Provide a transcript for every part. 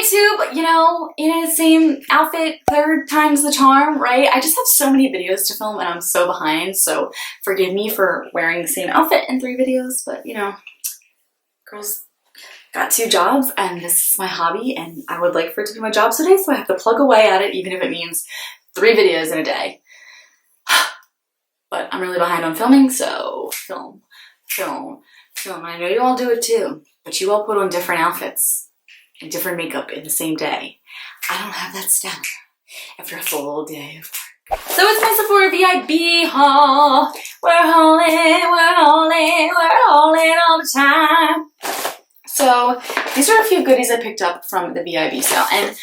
YouTube, you know, in the same outfit, third time's the charm, right? I just have so many videos to film and I'm so behind, so forgive me for wearing the same outfit in 3 videos, but you know, girls got 2 jobs and this is my hobby and I would like for it to be my job today, so I have to plug away at it even if it means 3 videos in a day. But I'm really behind on filming, so film. I know you all do it too, but you all put on different outfits and different makeup in the same day. I don't have that stamina after a full day of work. So it's my Sephora VIB haul. We're hauling all the time. So these are a few goodies I picked up from the VIB sale, and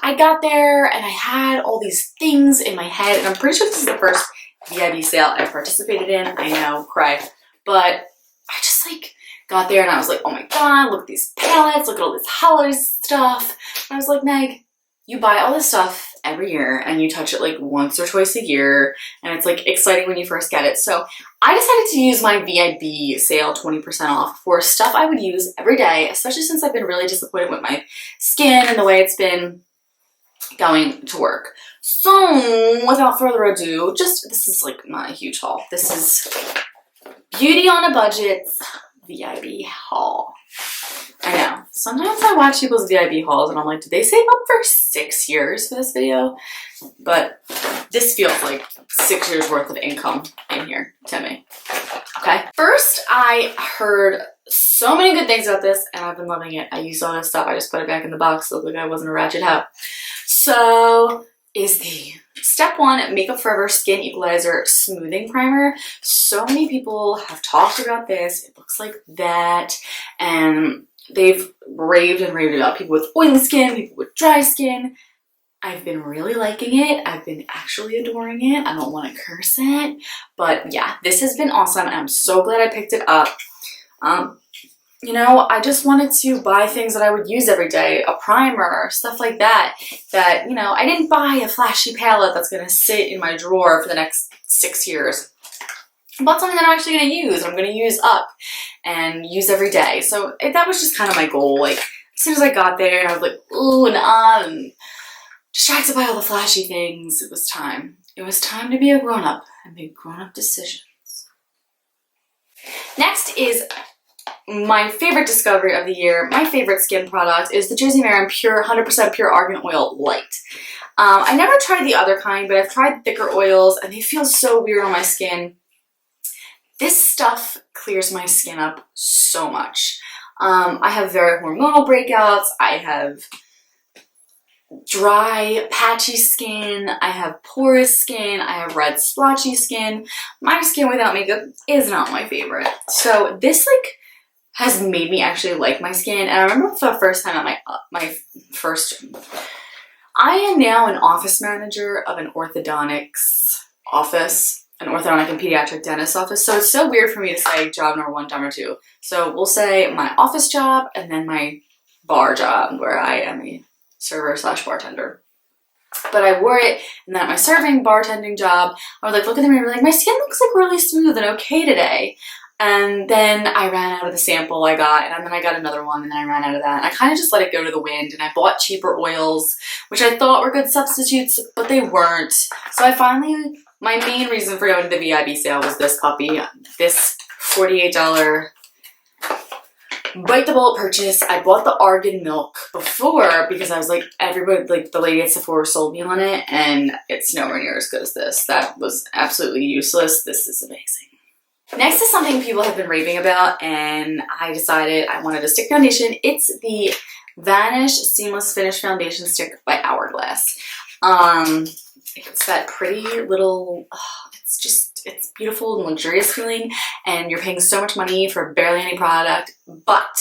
I got there and I had all these things in my head, and I'm pretty sure this is the first VIB sale I participated in. I know, cry, but I just like got there and I was like, oh my god, look at these palettes, look at all this holiday stuff. And I was like, Meg, you buy all this stuff every year and you touch it like once or twice a year, and it's like exciting when you first get it. So I decided to use my VIB sale 20% off for stuff I would use every day, especially since I've been really disappointed with my skin and the way it's been going to work. So without further ado, this is like not a huge haul. This is beauty on a budget VIB haul. I know. Sometimes I watch people's VIB hauls and I'm like, did they save up for 6 years for this video? But this feels like 6 years worth of income in here to me. Okay. First, I heard so many good things about this and I've been loving it. I used all this stuff. I just put it back in the box. Looked like I wasn't a ratchet hoe. So is the Step 1 Makeup Forever Skin Equalizer Smoothing Primer. So many people have talked about this. It looks like that. And they've raved and raved about people with oily skin, people with dry skin. I've been really liking it. I've been actually adoring it. I don't want to curse it. But yeah, this has been awesome. And I'm so glad I picked it up. You know, I just wanted to buy things that I would use every day, a primer, stuff like that, you know, I didn't buy a flashy palette that's going to sit in my drawer for the next 6 years. I bought something that I'm actually going to use, I'm going to use up and use every day. So that was just kind of my goal. Like, as soon as I got there and I was like, ooh, and distracted by all the flashy things, it was time. It was time to be a grown-up and make grown-up decisions. Next is my favorite discovery of the year. My favorite skin product is the Jersey Marin Pure 100% Pure Argan Oil Light. I never tried the other kind, but I've tried thicker oils and they feel so weird on my skin. This stuff clears my skin up so much. I have very hormonal breakouts. I have dry, patchy skin. I have porous skin. I have red, splotchy skin. My skin without makeup is not my favorite. So this like has made me actually like my skin. And I remember for the first time at I am now an office manager of an orthodontics office, an orthodontic and pediatric dentist office. So it's so weird for me to say job number 1, job number 2. So we'll say my office job and then my bar job where I am a server / bartender. But I wore it, and then at my serving bartending job, I would like look in the mirror and be like, my skin looks like really smooth and okay today. And then I ran out of the sample I got, and then I got another one, and then I ran out of that. And I kind of just let it go to the wind, and I bought cheaper oils, which I thought were good substitutes, but they weren't. So my main reason for going to the VIB sale was this puppy, this $48 bite the bullet purchase. I bought the argan milk before because I was like, everybody, like the lady at Sephora sold me on it, and it's nowhere near as good as this. That was absolutely useless. This is amazing. Next is something people have been raving about, and I decided I wanted a stick foundation. It's the Vanish Seamless Finish Foundation Stick by Hourglass. It's that pretty little, it's beautiful and luxurious feeling, and you're paying so much money for barely any product, but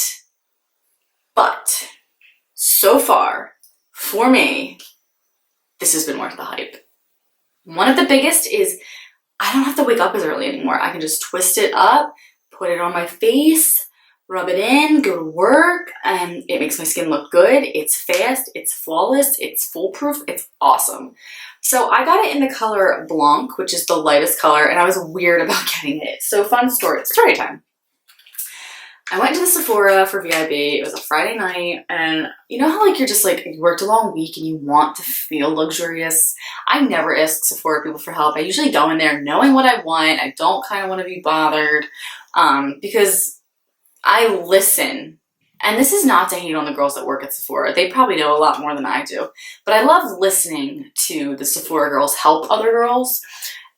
so far, for me, this has been worth the hype. One of the biggest is I don't have to wake up as early anymore. I can just twist it up, put it on my face, rub it in, go to work, and it makes my skin look good. It's fast, it's flawless, it's foolproof, it's awesome. So I got it in the color Blanc, which is the lightest color, and I was weird about getting it. So fun story time. I went to the Sephora for VIB. It was a Friday night, and you know how like you're just like, you worked a long week and you want to feel luxurious? I never ask Sephora people for help. I usually go in there knowing what I want. I don't kind of want to be bothered because I listen. And this is not to hate on the girls that work at Sephora. They probably know a lot more than I do. But I love listening to the Sephora girls help other girls.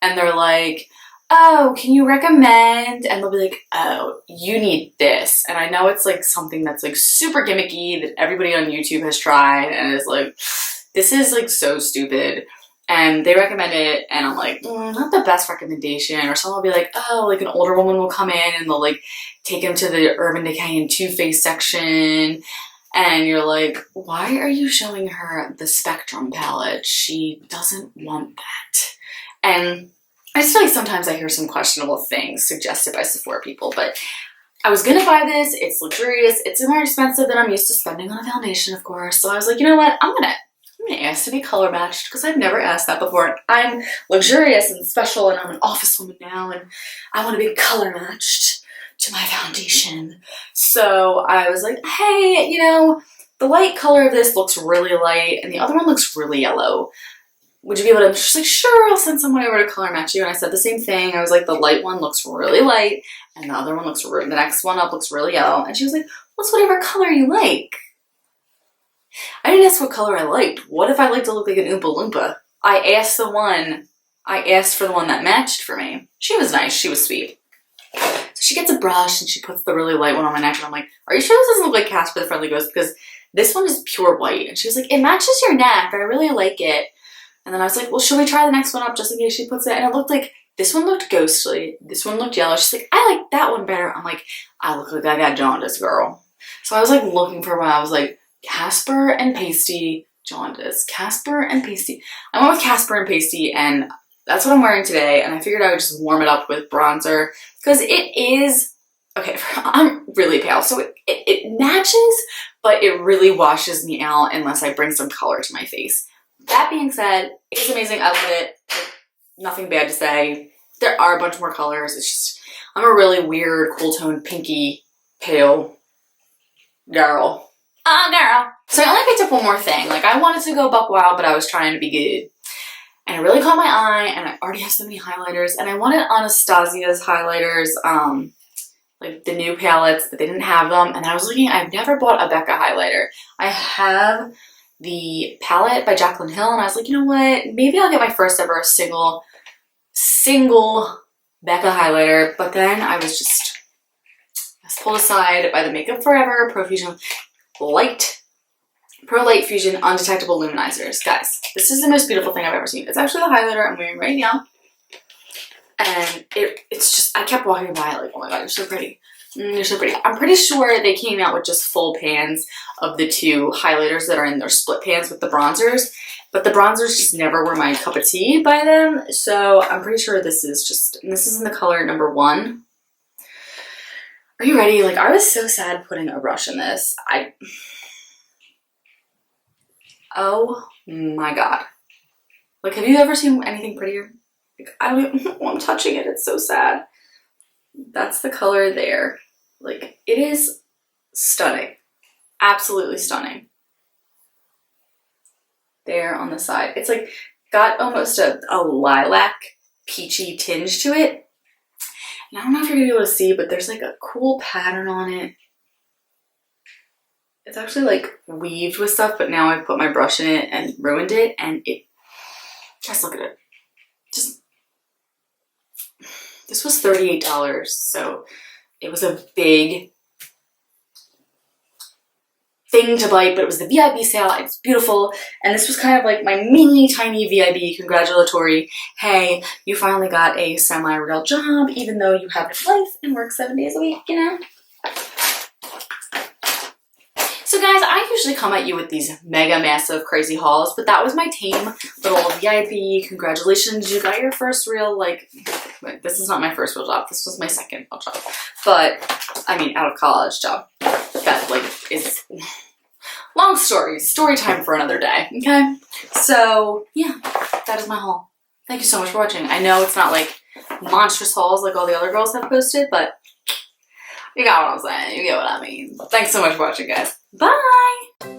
And they're like, oh, can you recommend? And they'll be like, oh, you need this. And I know it's like something that's like super gimmicky that everybody on YouTube has tried and is like, this is like so stupid. And they recommend it and I'm like, not the best recommendation. Or someone will be like, oh, like an older woman will come in and they'll like take him to the Urban Decay and Too Faced section. And you're like, why are you showing her the Spectrum palette? She doesn't want that. And I just feel like sometimes I hear some questionable things suggested by Sephora people, but I was gonna buy this. It's luxurious. It's more expensive than I'm used to spending on a foundation, of course. So I was like, you know what? I'm gonna ask to be color matched because I've never asked that before. I'm luxurious and special and I'm an office woman now and I want to be color matched to my foundation. So I was like, hey, you know, the light color of this looks really light and the other one looks really yellow. Would you be able to? She's like, sure, I'll send someone over to color match you. And I said the same thing. I was like, the light one looks really light and the other one looks, the next one up looks really yellow. And she was like, well, it's whatever color you like. I didn't ask what color I liked. What if I like to look like an Oompa Loompa? I asked for the one that matched for me. She was nice. She was sweet. So she gets a brush and she puts the really light one on my neck and I'm like, are you sure this doesn't look like Casper the Friendly Ghost? Because this one is pure white. And she was like, it matches your neck. I really like it. And then I was like, well, should we try the next one up just in case she puts it? And it looked like, this one looked ghostly. This one looked yellow. She's like, I like that one better. I'm like, I look like I got jaundice, girl. So I was like looking for one. I was like, Casper and Pasty jaundice. Casper and Pasty. I went with Casper and Pasty and that's what I'm wearing today. And I figured I would just warm it up with bronzer because it is, okay, I'm really pale. So it matches, but it really washes me out unless I bring some color to my face. That being said, it's amazing. I love it. Nothing bad to say. There are a bunch more colors. It's just, I'm a really weird, cool toned, pinky, pale girl. Girl. So I only picked up one more thing. Like I wanted to go buck wild, but I was trying to be good. And it really caught my eye and I already have so many highlighters and I wanted Anastasia's highlighters, like the new palettes, but they didn't have them. And I was looking, I've never bought a Becca highlighter. I have the palette by Jaclyn Hill and I was like, you know what? Maybe I'll get my first ever single Becca highlighter. But then I was pulled aside by the Makeup Forever Pro Light Fusion Undetectable Luminizers. Guys, this is the most beautiful thing I've ever seen. It's actually the highlighter I'm wearing right now. And it's just, I kept walking by like, oh my god, you're so pretty. You're so pretty. I'm pretty sure they came out with just full pans of the two highlighters that are in their split pans with the bronzers. But the bronzers just never were my cup of tea by them. So I'm pretty sure this is in the color number 1. Are you ready? Like, I was so sad putting a brush in this. Oh my god. Like, have you ever seen anything prettier? Like, I don't even, I'm touching it. It's so sad. That's the color there. Like, it is stunning. Absolutely stunning. There on the side. It's like, got almost a lilac peachy tinge to it. And I don't know if you're gonna be able to see, but there's like a cool pattern on it. It's actually like weaved with stuff, but now I've put my brush in it and ruined it. And just look at it. This was $38, so it was a big thing to bite, but it was the VIB sale. It's beautiful, and this was kind of like my mini tiny VIB congratulatory. Hey, you finally got a semi-real job, even though you have a life and work 7 days a week, you know? So guys, I usually come at you with these mega massive crazy hauls, but that was my tame little VIB congratulations. You got your first real, like, this is not my first real job. This was my second real job. But, I mean, out of college job. That, like, is long story time for another day, okay? So, yeah, that is my haul. Thank you so much for watching. I know it's not, like, monstrous hauls like all the other girls have posted, but You got what I'm saying. You get what I mean. Thanks so much for watching, guys. Bye!